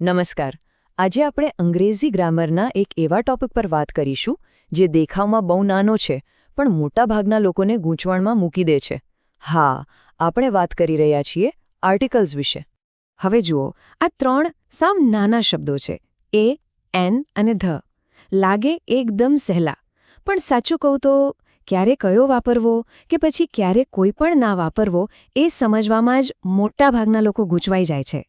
નમસ્કાર. આજે આપણે અંગ્રેજી ગ્રામરના એક એવા ટોપિક પર વાત કરીશું જે દેખાવમાં બહુ નાનો છે પણ મોટાભાગના લોકોને ગૂંચવણમાં મૂકી દે છે. હા, આપણે વાત કરી રહ્યા છીએ આર્ટિકલ્સ વિશે. હવે જુઓ, આ ત્રણ સાવ નાના શબ્દો છે, એ, એન અને ધ. લાગે એકદમ સહેલા, પણ સાચું કહું તો ક્યારે કયો વાપરવો કે પછી ક્યારે કોઈ પણ ના વાપરવો એ સમજવામાં જ મોટાભાગના લોકો ગૂંચવાઈ જાય છે.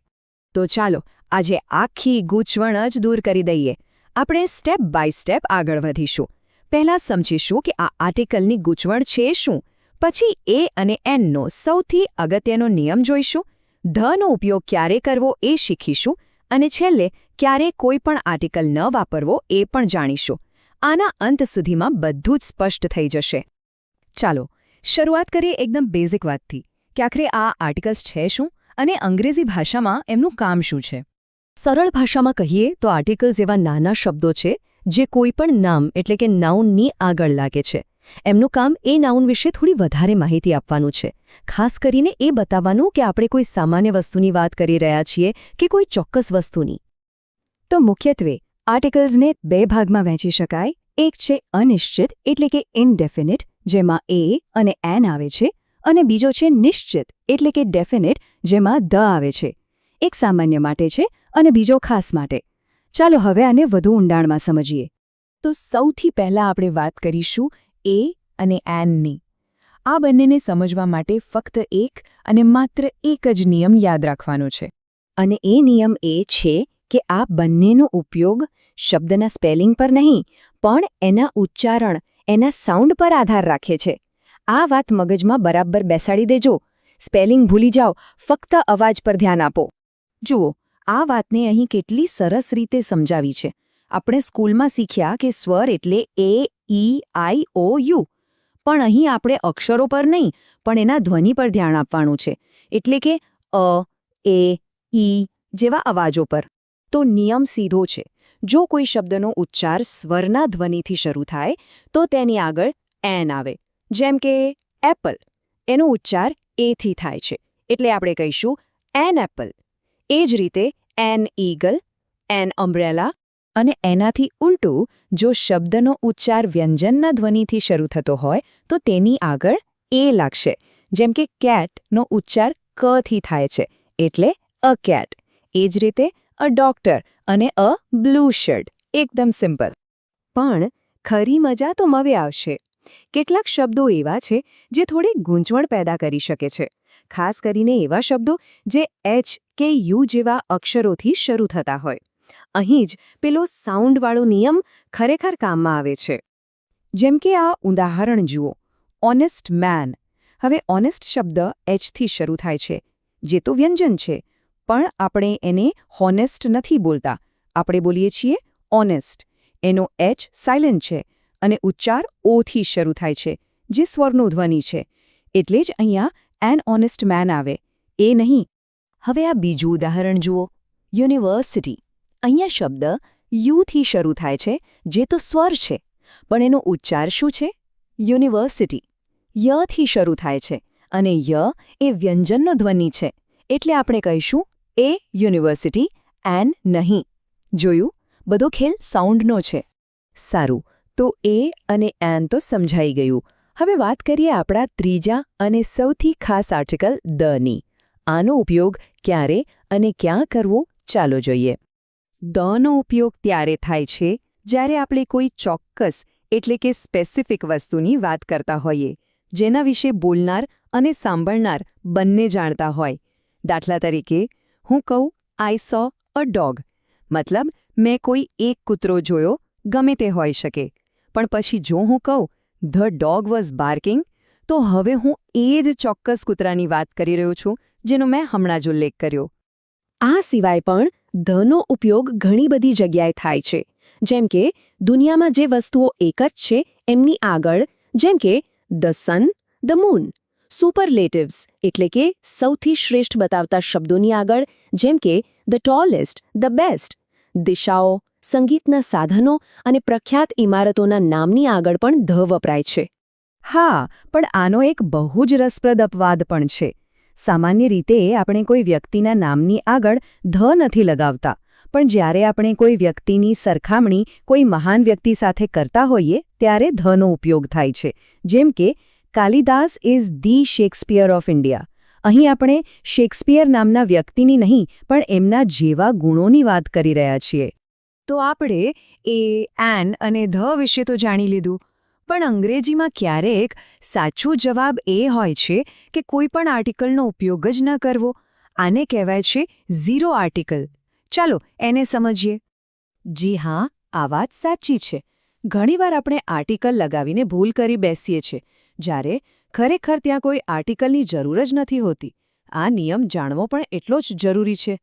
તો ચાલો આજે આખી ગૂંચવણ જ દૂર કરી દઈએ. આપણે સ્ટેપ બાય સ્ટેપ આગળ વધીશું. પહેલાં સમજીશું કે આ આર્ટિકલની ગૂંચવણ છે શું, પછી એ અને એનનો સૌથી અગત્યનો નિયમ જોઈશું, ધનો ઉપયોગ ક્યારે કરવો એ શીખીશું અને છેલ્લે ક્યારે કોઈ પણ આર્ટિકલ ન વાપરવો એ પણ જાણીશું. આના અંત સુધીમાં બધું જ સ્પષ્ટ થઈ જશે. ચાલો શરૂઆત કરીએ એકદમ બેઝિક વાતથી કે આખરે આ આર્ટિકલ્સ છે શું અને અંગ્રેજી ભાષામાં એમનું કામ શું છે. સરળ ભાષામાં કહીએ તો આર્ટિકલ્સ એવા નાના શબ્દો છે જે કોઈ પણ નામ એટલે કે નાઉનની આગળ લાગે છે. એમનું કામ એ નાઉન વિશે થોડી વધારે માહિતી આપવાનું છે, ખાસ કરીને એ બતાવવાનું કે આપણે કોઈ સામાન્ય વસ્તુની વાત કરી રહ્યા છીએ કે કોઈ ચોક્કસ વસ્તુની. તો મુખ્યત્વે આર્ટિકલ્સને બે ભાગમાં વહેંચી શકાય. એક છે અનિશ્ચિત એટલે કે ઇનડેફિનિટ, જેમાં એ અને એન આવે છે, અને બીજો છે નિશ્ચિત એટલે કે ડેફિનિટ, જેમાં ધ આવે છે. એક સામાન્ય માટે છે અને બીજો ખાસ માટે. ચાલો હવે આને વધુ ઊંડાણમાં સમજીએ. તો સૌથી પહેલાં આપણે વાત કરીશું એ અને એનની. આ બંનેને સમજવા માટે ફક્ત એક અને માત્ર એક જ નિયમ યાદ રાખવાનો છે. અને એ નિયમ એ છે કે આ બંનેનો ઉપયોગ શબ્દના સ્પેલિંગ પર નહીં, પણ એના ઉચ્ચારણ, એના સાઉન્ડ પર આધાર રાખે છે. આ વાત મગજમાં બરાબર બેસાડી દેજો. સ્પેલિંગ ભૂલી જાઓ, ફક્ત અવાજ પર ધ્યાન આપો. જુઓ, આ વાતને અહીં કેટલી સરસ રીતે સમજાવી છે. આપણે સ્કૂલમાં શીખ્યા કે સ્વર એટલે એ, ઈ, આઈ, ઓ, યુ. પણ અહીં આપણે અક્ષરો પર નહીં, પણ એના ધ્વનિ પર ધ્યાન આપવાનું છે. એટલે કે અ, એ, ઈ જેવા અવાજો પર. તો નિયમ સીધો છે. જો કોઈ શબ્દનો ઉચ્ચાર સ્વરના ધ્વનિથી શરૂ થાય તો તેની આગળ એન આવે. જેમ કે એપલ, એનો ઉચ્ચાર એથી થાય છે, એટલે આપણે કહીશું એન એપલ. એ જ રીતે એન ઈગલ, એન અમ્બ્રેલા. અને એનાથી ઉલટું, જો શબ્દનો ઉચ્ચાર વ્યંજનના ધ્વનિથી શરૂ થતો હોય તો તેની આગળ એ લાગશે. જેમ કે કેટનો ઉચ્ચાર કથી થાય છે, એટલે અ કેટ. એ જ રીતે અ ડોક્ટર અને અ બ્લુ શર્ટ. એકદમ સિમ્પલ. પણ ખરી મજા તો હવે આવશે. કેટલાક શબ્દો એવા છે જે થોડી ગૂંચવણ પેદા કરી શકે છે, ખાસ કરીને એવા શબ્દો જે એચ કે યુ જેવા અક્ષરોથી શરૂ થતા હોય. અહીં જ પેલો સાઉન્ડવાળો નિયમ ખરેખર કામમાં આવે છે. જેમ કે આ ઉદાહરણ જુઓ, ઓનેસ્ટ મેન. હવે ઓનેસ્ટ શબ્દ એચથી શરૂ થાય છે, જે તો વ્યંજન છે, પણ આપણે એને હોનેસ્ટ નથી બોલતા. આપણે બોલીએ છીએ ઓનેસ્ટ. એનો એચ સાયલેન્ટ છે અને ઉચ્ચાર ઓથી શરૂ થાય છે, જે સ્વરનો ધ્વનિ છે. એટલે જ અહીંયા એન ઓનેસ્ટ મેન આવે, એ નહીં. હવે આ બીજું ઉદાહરણ જુઓ, યુનિવર્સિટી. અહીંયા શબ્દ યુથી શરૂ થાય છે, જે તો સ્વર છે, પણ એનો ઉચ્ચાર શું છે? યુનિવર્સિટી. યથી શરૂ થાય છે અને ય એ વ્યંજનનો ધ્વનિ છે, એટલે આપણે કહીશું એ યુનિવર્સિટી, એન નહીં. જોયું, બધો ખેલ સાઉન્ડનો છે. સારું, તો એ અને એન તો સમજાઈ ગયું. હવે વાત કરીએ આપણા ત્રીજા અને સૌથી ખાસ આર્ટિકલ દની. આનો ઉપયોગ ક્યારે અને ક્યાં કરવો ચાલો જોઈએ. દનો ઉપયોગ ત્યારે થાય છે જ્યારે આપણે કોઈ ચોક્કસ એટલે કે સ્પેસિફિક વસ્તુની વાત કરતા હોઈએ, જેના વિશે બોલનાર અને સાંભળનાર બંને જાણતા હોય. દાખલા તરીકે, હું કહું આઈ સો અ ડોગ, મતલબ મેં કોઈ એક કૂતરો જોયો, ગમે તે હોઈ શકે. પણ પછી જો હું કહું ધ ડોગ વોઝ બાર્કિંગ, તો હવે હું એ જ ચોક્કસ કૂતરાની વાત કરી રહ્યો છું જેનો મેં હમણાં જ ઉલ્લેખ કર્યો. આ સિવાય પણ ધનો ઉપયોગ ઘણી બધી જગ્યાએ થાય છે. જેમ કે દુનિયામાં જે વસ્તુઓ એક જ છે એમની આગળ, જેમ કે ધ સન, ધ મૂન. સુપરલેટિવ્સ એટલે કે સૌથી શ્રેષ્ઠ બતાવતા શબ્દોની આગળ, જેમ કે ધ ટોલેસ્ટ, ધ બેસ્ટ. દિશાઓ, સંગીતના સાધનો અને પ્રખ્યાત ઇમારતોના નામની આગળ પણ ધ વપરાય છે. હા, પણ આનો એક બહુ જ રસપ્રદ અપવાદ પણ છે. સામાન્ય રીતે આપણે કોઈ વ્યક્તિના નામની આગળ ધ નથી લગાવતા, પણ જ્યારે આપણે કોઈ વ્યક્તિની સરખામણી કોઈ મહાન વ્યક્તિ સાથે કરતા હોઈએ ત્યારે ધનો ઉપયોગ થાય છે. જેમ કે Kalidas is the Shakespeare of India. અહીં આપણે શેક્સપિયર નામના વ્યક્તિની નહીં પણ એમના જેવા ગુણોની વાત કરી રહ્યા છીએ. તો આપણે એ, એન અને ધ વિશે તો જાણી લીધું, પણ અંગ્રેજીમાં ક્યારેક સાચો જવાબ એ હોય છે કે કોઈ પણ આર્ટિકલનો ઉપયોગ જ ન કરવો. આને કહેવાય છે ઝીરો આર્ટિકલ. ચાલો એને સમજીએ. જી હા, આ વાત સાચી છે. ઘણીવાર આપણે આર્ટિકલ લગાવીને ભૂલ કરી બેસીએ છીએ, જ્યારે ખરેખર ત્યાં કોઈ આર્ટિકલની જરૂર જ નથી હોતી. આ નિયમ જાણવો પણ એટલો જ જરૂરી છે.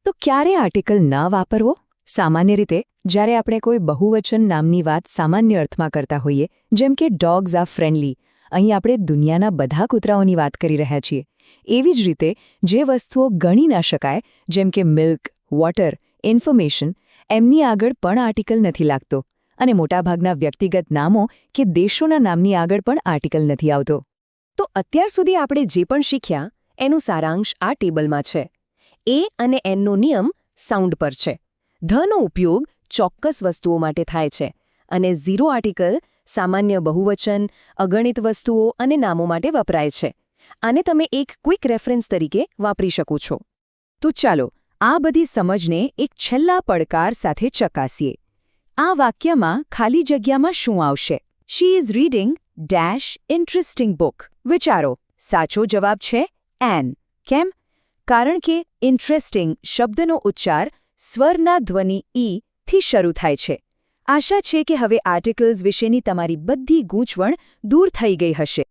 તો ક્યારે આર્ટિકલ ન વાપરવો? સામાન્ય રીતે જ્યારે આપણે કોઈ બહુવચન નામની વાત સામાન્ય અર્થમાં કરતા હોઈએ, જેમ કે ડોગ્સ આર ફ્રેન્ડલી, અહીં આપણે દુનિયાના બધા કૂતરાઓની વાત કરી રહ્યા છીએ. એવી જ રીતે જે વસ્તુઓ ગણી ન શકાય, જેમ કે મિલ્ક, વોટર, ઇન્ફોર્મેશન, એમની આગળ પણ આર્ટિકલ નથી લાગતો. અને મોટાભાગના વ્યક્તિગત નામો કે દેશોના નામની આગળ પણ આર્ટિકલ નથી આવતો. તો અત્યાર સુધી આપણે જે પણ શીખ્યા એનું સારાંશ આ ટેબલમાં છે. એ અને એનનો નિયમ સાઉન્ડ પર છે. ધનો ઉપયોગ ચોક્કસ વસ્તુઓ માટે થાય છે અને ઝીરો આર્ટિકલ સામાન્ય બહુવચન, અગણિત વસ્તુઓ અને નામો માટે વપરાય છે. આને તમે એક ક્વિક રેફરન્સ તરીકે વાપરી શકો છો. તો ચાલો આ બધી સમજને એક છેલ્લા પડકાર સાથે ચકાસીએ. આ વાક્યમાં ખાલી જગ્યામાં શું આવશે? She is reading dash interesting book. વિચારો. સાચો જવાબ છે એન. કેમ? કારણ કે ઇન્ટરેસ્ટિંગ શબ્દનો ઉચ્ચાર સ્વરના ધ્વનિ ઈ થી શરૂ થાય છે. આશા છે કે હવે આર્ટિકલ્સ વિશેની તમારી બધી ગૂંચવણ દૂર થઈ ગઈ હશે.